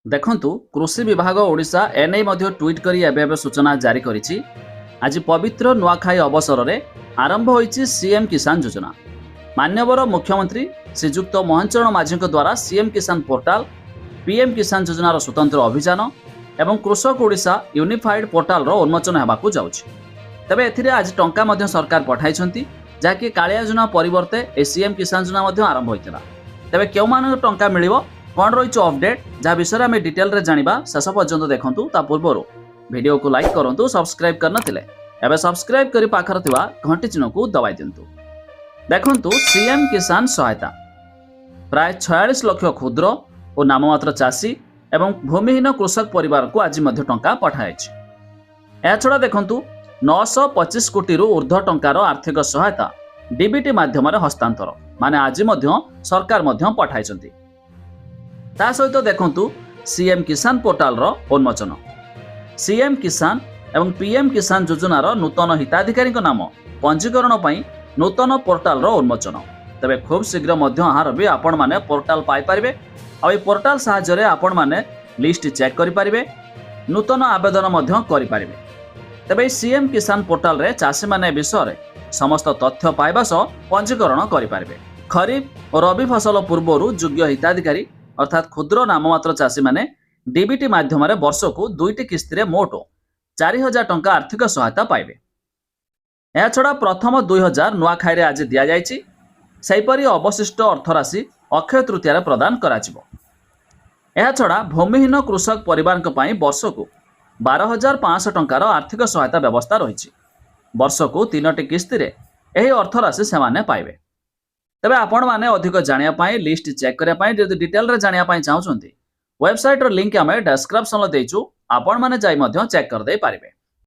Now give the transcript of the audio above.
देखंतु कृषि विभाग ओडिशा एने मध्य ट्वीट करी एबे सूचना जारी करिछि। आज पवित्र नुआखाई अवसर में आरंभ होइछि सीएम किसान योजना। मान्यवर मुख्यमंत्री श्रीजुक्त मोहन चरण माझी द्वारा सीएम किसान पोर्टाल, पीएम किसान योजनार स्वतंत्र अभियान एवं कृषक ओडिशा यूनिफाइड पोर्टाल रो उन्मोचन हेबाकू जाउछि। तबे एथिरे आज टंका मध्य सरकार पठाइछंती, जाकि कालिया योजना परिवर्ते ए सीएम किसान योजना मध्य आरंभ होइतिला। तबे केउ मान टंका मिलिबो कौन रही अपडेट जहाँ विषय में डिटेल रे जानिबा शेष पर्यंत देखंतु। ता पूर्व वीडियो को लाइक करंतु, सब्सक्राइब करनथिले एबे सब्सक्राइब करी पाखर थिबा घंटी चिन्ह को दबाई दिंतु। देखंतु सीएम किसान सहायता प्राय 46 लाख क्षुद्र और नाममात्र चाषी एवं भूमिहीन कृषक परिवार को आज मध्य टंका पठाइछि। या छडा देखंतु 925 कोटी रु ऊर्ध्व टंकार आर्थिक सहायता डीबीटी माध्यम हस्तांतर माने आज मध्य सरकार मध्य पठाइछंती। ता सहित देखंतु सीएम किसान पोर्टाल रो उन्मोचन। सीएम किसान एवं पीएम किसान योजनार नूतन हिताधिकारी नाम पंजीकरण पई नूतन पोर्टाल रो उन्मोचन। तबे खूब शीघ्र मध्य आहार भी आपण माने पोर्टाल पाई परिबे। आ पोर्टाल साहाय्य रे आपण माने लिस्ट चेक करि परिबे, नूतन आवेदन मध्य करि परिबे। तबे सीएम किसान पोर्टाल रे चाषी माने विषय रे समस्त तथ्य पाइबा सह पंजीकरण करि परिबे। खरीफ और रबी फसल पूर्वरु योग्य हिताधिकारी अर्थात क्षुद्र नाममात्र चाषी माने डीबीटी माध्यम वर्ष को 2टी किस्ती मोट 4000 टंका आर्थिक सहायता पाइबे। या छड़ा प्रथम 2000 नुआखाई आज दि जाइछि। सेहीपरि अवशिष्ट अर्थराशि अक्षय तृतीय प्रदान कराजिबो। या छड़ा भूमिहीन कृषक परिवार पई वर्ष को 12500 टंकार आर्थिक सहायता व्यवस्था रही। वर्ष को 3टी किस्ती एही अर्थराशि सेमाने पाइबे। तबे आपण माने अधिक जानिया पाई लिस्ट चेक करिया पाई जदि डिटेल रे जानिया पाई चाहउछंती, वेबसाइट रो लिंक आमे डिस्क्रिप्शन रे देइछु, आपण माने जाई मध्य चेक कर दे पारिबे।